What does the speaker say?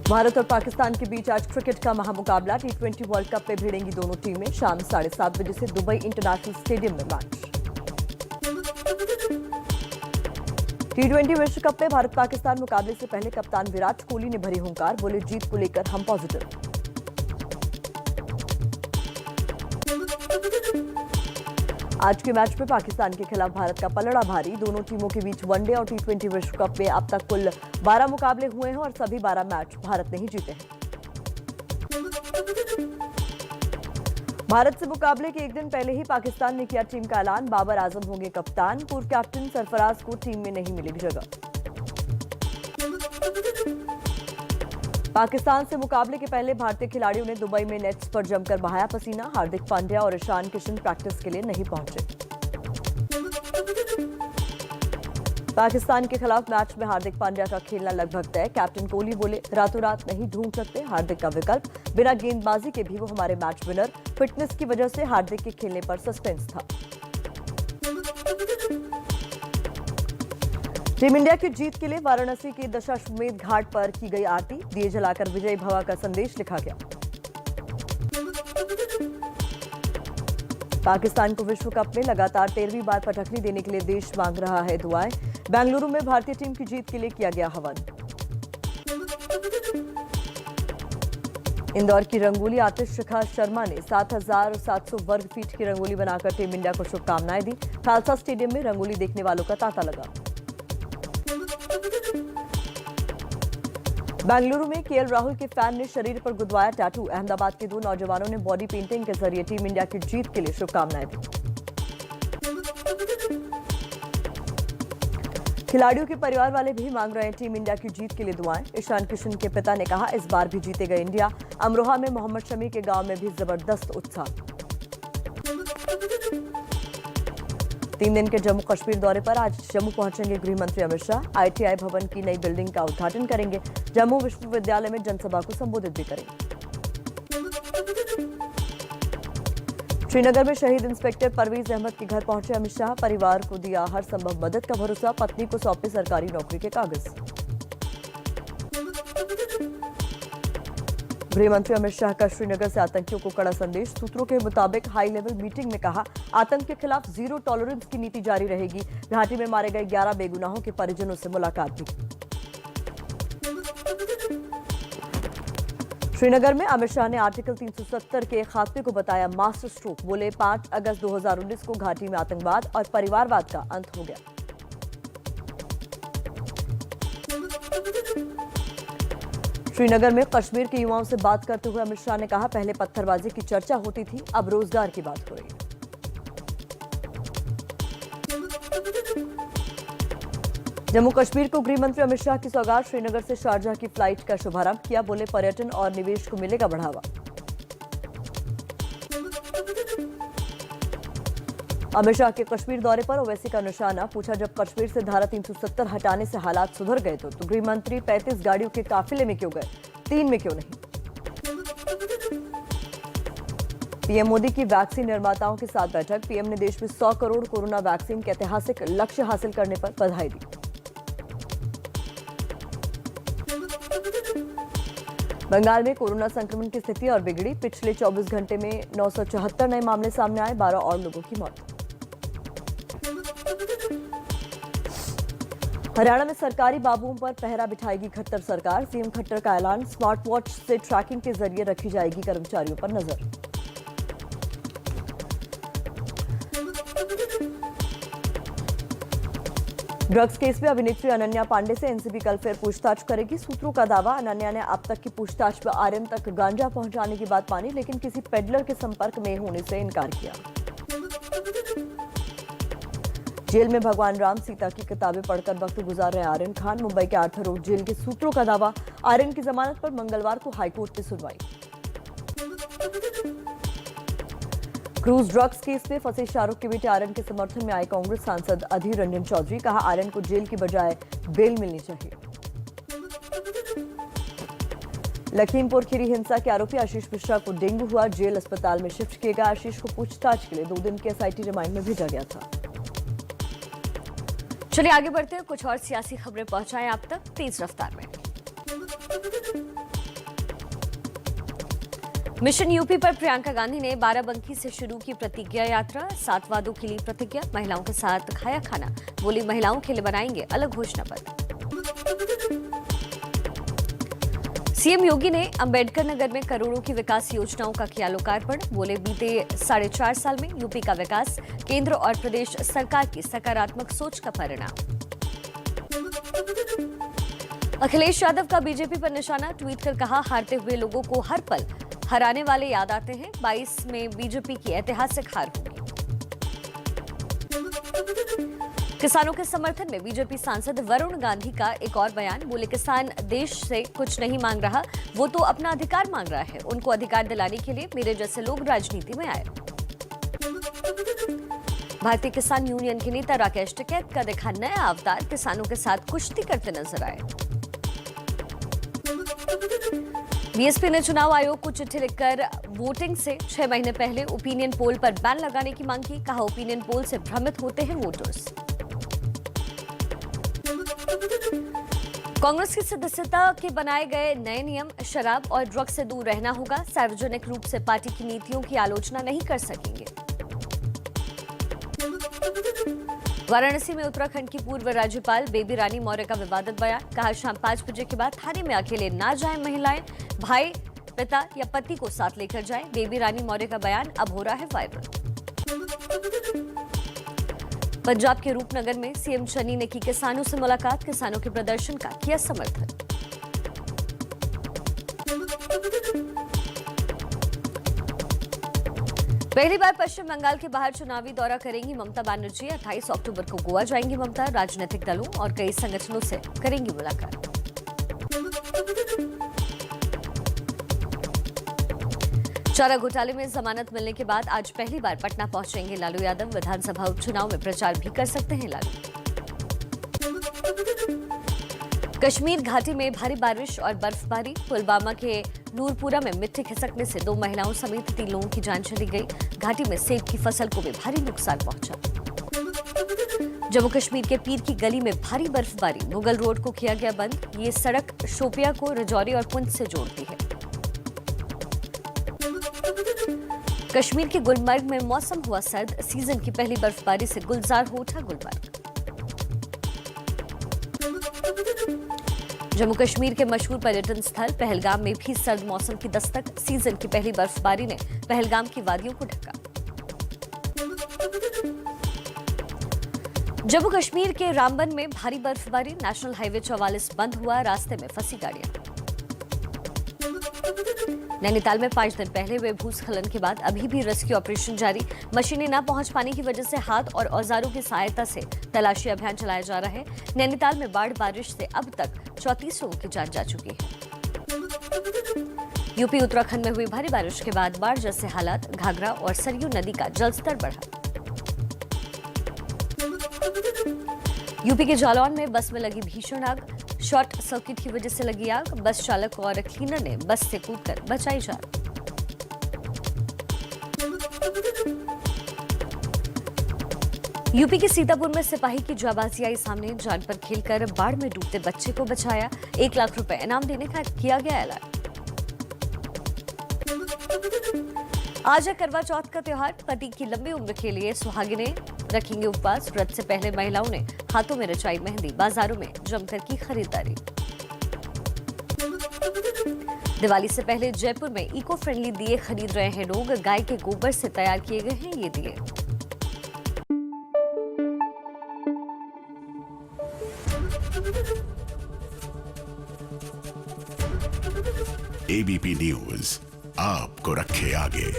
भारत और पाकिस्तान के बीच आज क्रिकेट का महामुकाबला। T20 वर्ल्ड कप में भिड़ेंगी दोनों टीमें। शाम 7:30 बजे से दुबई इंटरनेशनल स्टेडियम में मैच। T20 विश्व कप में भारत पाकिस्तान मुकाबले से पहले कप्तान विराट कोहली ने भरी हुंकार, बोले जीत को लेकर हम पॉजिटिव। आज के मैच में पाकिस्तान के खिलाफ भारत का पलड़ा भारी। दोनों टीमों के बीच वनडे और T20 विश्व कप में अब तक कुल 12 मुकाबले हुए हैं और सभी 12 मैच भारत ने ही जीते हैं। भारत से मुकाबले के एक दिन पहले ही पाकिस्तान ने किया टीम का ऐलान। बाबर आजम होंगे कप्तान। पूर्व कैप्टन सरफराज को टीम में नहीं मिलेगी जगह। पाकिस्तान से मुकाबले के पहले भारतीय खिलाड़ियों ने दुबई में नेट्स पर जमकर बहाया पसीना। हार्दिक पांड्या और ईशान किशन प्रैक्टिस के लिए नहीं पहुंचे। पाकिस्तान के खिलाफ मैच में हार्दिक पांड्या का खेलना लगभग तय। कैप्टन कोहली बोले रातों रात नहीं ढूंढ सकते हार्दिक का विकल्प। बिना गेंदबाजी के भी वो हमारे मैच विनर। फिटनेस की वजह से हार्दिक के खेलने पर सस्पेंस था। टीम इंडिया की जीत के लिए वाराणसी के दशाश्वमेध घाट पर की गई आरती। दिए जलाकर विजयी भवा का संदेश लिखा गया। पाकिस्तान को विश्व कप में लगातार 13वीं बार पटखनी देने के लिए देश मांग रहा है दुआएं। बेंगलुरु में भारतीय टीम की जीत के लिए किया गया हवन। इंदौर की रंगोली आतिश शिखा शर्मा ने 7,700 वर्ग फीट की रंगोली बनाकर टीम इंडिया को शुभकामनाएं दी। खालसा स्टेडियम में रंगोली देखने वालों का तांता लगा। बेंगलुरु में केएल राहुल के फैन ने शरीर पर गुदवाया टैटू। अहमदाबाद के 2 नौजवानों ने बॉडी पेंटिंग के जरिए टीम इंडिया की जीत के लिए शुभकामनाएं दी। खिलाड़ियों के परिवार वाले भी मांग रहे हैं टीम इंडिया की जीत के लिए दुआएं। ईशान किशन के पिता ने कहा इस बार भी जीतेगा इंडिया। अमरोहा में मोहम्मद शमी के गांव में भी जबरदस्त उत्साह। 3 दिन के जम्मू कश्मीर दौरे पर आज जम्मू पहुंचेंगे गृह मंत्री अमित शाह। ITI भवन की नई बिल्डिंग का उद्घाटन करेंगे। जम्मू विश्वविद्यालय में जनसभा को संबोधित भी करेंगे। श्रीनगर में शहीद इंस्पेक्टर परवेज अहमद के घर पहुंचे अमित शाह। परिवार को दिया हर संभव मदद का भरोसा। पत्नी को सौंपे सरकारी नौकरी के कागज। गृह मंत्री अमित शाह का श्रीनगर से आतंकियों को कड़ा संदेश। सूत्रों के मुताबिक हाई लेवल मीटिंग में कहा आतंक के खिलाफ जीरो टॉलरेंस की नीति जारी रहेगी। घाटी में मारे गए 11 बेगुनाहों के परिजनों से मुलाकात भी। श्रीनगर में अमित शाह ने आर्टिकल 370 के खात्मे को बताया मास्टर स्ट्रोक। बोले 5 अगस्त 2019 को घाटी में आतंकवाद और परिवारवाद का अंत हो गया। श्रीनगर में कश्मीर के युवाओं से बात करते हुए अमित शाह ने कहा पहले पत्थरबाजी की चर्चा होती थी, अब रोजगार की बात हो रही है। जम्मू कश्मीर को गृह मंत्री अमित शाह की सौगात। श्रीनगर से शारजाह की फ्लाइट का शुभारंभ किया। बोले पर्यटन और निवेश को मिलेगा बढ़ावा। अमित शाह के कश्मीर दौरे पर ओवैसी का निशाना। पूछा जब कश्मीर से धारा 370 हटाने से हालात सुधर गए तो गृह मंत्री 35 गाड़ियों के काफिले में क्यों गए, 3 में क्यों नहीं। पीएम मोदी की वैक्सीन निर्माताओं के साथ बैठक। पीएम ने देश में 100 करोड़ कोरोना वैक्सीन के ऐतिहासिक लक्ष्य हासिल करने पर बधाई दी। बंगाल में कोरोना संक्रमण की स्थिति और बिगड़ी। पिछले 24 घंटे में 974 नए मामले सामने आए। 12 और लोगों की मौत। हरियाणा में सरकारी बाबुओं पर पहरा बिठाएगी खट्टर सरकार। सीएम खट्टर का ऐलान। स्मार्ट वॉच से ट्रैकिंग के जरिए रखी जाएगी कर्मचारियों पर नजर। ड्रग्स केस में अभिनेत्री अनन्या पांडे से एनसीबी कल फिर पूछताछ करेगी। सूत्रों का दावा अनन्या ने अब तक की पूछताछ में आर्यन तक गांजा पहुंचाने की बात मानी, लेकिन किसी पेडलर के संपर्क में होने से इनकार किया। जेल में भगवान राम सीता की किताबें पढ़कर वक्त गुजार रहे आर्यन खान। मुंबई के आर्थर रोड जेल के सूत्रों का दावा आर्यन की जमानत पर मंगलवार को हाईकोर्ट में सुनवाई। क्रूज ड्रग्स केस में फंसे शाहरुख के बेटे आर्यन के समर्थन में आए कांग्रेस सांसद अधीर रंजन चौधरी। कहा आर्यन को जेल की बजाय बेल मिलनी चाहिए। लखीमपुर खीरी हिंसा के आरोपी आशीष मिश्रा को डेंगू हुआ। जेल अस्पताल में शिफ्ट किया गया। आशीष को पूछताछ के लिए 2 दिन के एसआईटी रिमांड में भेजा गया था। चलिए आगे बढ़ते हैं, कुछ और सियासी खबरें पहुंचाएं आप तक तेज रफ्तार में। मिशन यूपी पर प्रियंका गांधी ने बाराबंकी से शुरू की प्रतिज्ञा यात्रा, 7 वादों के लिए प्रतिज्ञा, महिलाओं के साथ खाया खाना, बोली महिलाओं के लिए बनाएंगे अलग घोषणा पत्र। सीएम योगी ने अंबेडकर नगर में करोड़ों की विकास योजनाओं का किया लोकार्पण, बोले बीते 4.5 साल में यूपी का विकास केंद्र और प्रदेश सरकार की सकारात्मक सोच का परिणाम। अखिलेश यादव का बीजेपी पर निशाना, ट्वीट कर कहा हारते हुए लोगों को हर पल हराने वाले याद आते हैं, 22 में बीजेपी की ऐतिहासिक हार होगी। किसानों के समर्थन में बीजेपी सांसद वरुण गांधी का एक और बयान, बोले किसान देश से कुछ नहीं मांग रहा, वो तो अपना अधिकार मांग रहा है, उनको अधिकार दिलाने के लिए मेरे जैसे लोग राजनीति में आए। भारतीय किसान यूनियन के नेता राकेश टिकैत का देखा नया अवतार, किसानों के साथ कुश्ती करते नजर आए। बीएसपी ने चुनाव आयोग को चिट्ठी लिखकर वोटिंग से 6 महीने पहले ओपिनियन पोल पर बैन लगाने की मांग की, कहा ओपिनियन पोल से भ्रमित होते हैं वोटर्स। कांग्रेस की सदस्यता के बनाए गए नए नियम, शराब और ड्रग्स से दूर रहना होगा, सार्वजनिक रूप से पार्टी की नीतियों की आलोचना नहीं कर सकेंगे। वाराणसी में उत्तराखंड की पूर्व राज्यपाल बेबी रानी मौर्य का विवादित बयान, कहा शाम 5 बजे के बाद थाने में अकेले ना जाएं महिलाएं, भाई पिता या पति को साथ लेकर जाएं। बेबी रानी मौर्य का बयान अब हो रहा है वायरल। पंजाब के रूपनगर में सीएम शनि ने की किसानों से मुलाकात, किसानों के प्रदर्शन का किया समर्थन। पहली बार पश्चिम बंगाल के बाहर चुनावी दौरा करेंगी ममता बनर्जी, 28 अक्टूबर को गोवा जाएंगी ममता, राजनीतिक दलों और कई संगठनों से करेंगी मुलाकात। चारा घोटाले में जमानत मिलने के बाद आज पहली बार पटना पहुंचेंगे लालू यादव, विधानसभा उपचुनाव में प्रचार भी कर सकते हैं लालू। कश्मीर घाटी में भारी बारिश और बर्फबारी, पुलवामा के नूरपुरा में मिट्टी खिसकने से 2 महिलाओं समेत 3 लोगों की जान चली गई, घाटी में सेब की फसल को भी भारी नुकसान पहुंचा। जम्मू कश्मीर के पीर की गली में भारी बर्फबारी, मुगल रोड को किया गया बंद, ये सड़क शोपिया को रजौरी और पुंछ से जोड़ती है। कश्मीर के गुलमर्ग में मौसम हुआ सर्द, सीजन की पहली बर्फबारी से गुलजार हो उठा गुलमर्ग। जम्मू कश्मीर के मशहूर पर्यटन स्थल पहलगाम में भी सर्द मौसम की दस्तक, सीजन की पहली बर्फबारी ने पहलगाम की वादियों को ढका। जम्मू कश्मीर के रामबन में भारी बर्फबारी, नेशनल हाईवे 44 बंद हुआ, रास्ते में फंसी गाड़ियां। नैनीताल में 5 दिन पहले हुए भूस्खलन के बाद अभी भी रेस्क्यू ऑपरेशन जारी, मशीनें न पहुंच पाने की वजह से हाथ और औजारों की सहायता से तलाशी अभियान चलाया जा रहा है। नैनीताल में बाढ़ बारिश से अब तक 34 लोगों की जान जा चुकी है। यूपी उत्तराखंड में हुई भारी बारिश के बाद बाढ़ जैसे हालात, घाघरा और सरयू नदी का जलस्तर बढ़ा। यूपी के जालौन में बस में लगी भीषण आग, शॉर्ट सर्किट की वजह से लगी आग, बस चालक और क्लीनर ने बस से कूदकर बचाई जान। यूपी के सीतापुर में सिपाही की जाबाजी आई सामने, जान पर खेलकर बाढ़ में डूबते बच्चे को बचाया, 1 लाख रुपए इनाम देने का किया गया ऐलान। आज है करवा चौथ का त्योहार, पति की लंबी उम्र के लिए सुहागिनें रखेंगे उपवास, व्रत से पहले महिलाओं ने हाथों में रचाई मेहंदी, बाजारों में जमकर की खरीदारी। दिवाली से पहले जयपुर में इको फ्रेंडली दिए खरीद रहे हैं लोग, गाय के गोबर से तैयार किए गए हैं ये दिए। एबीपी न्यूज आपको रखे आगे।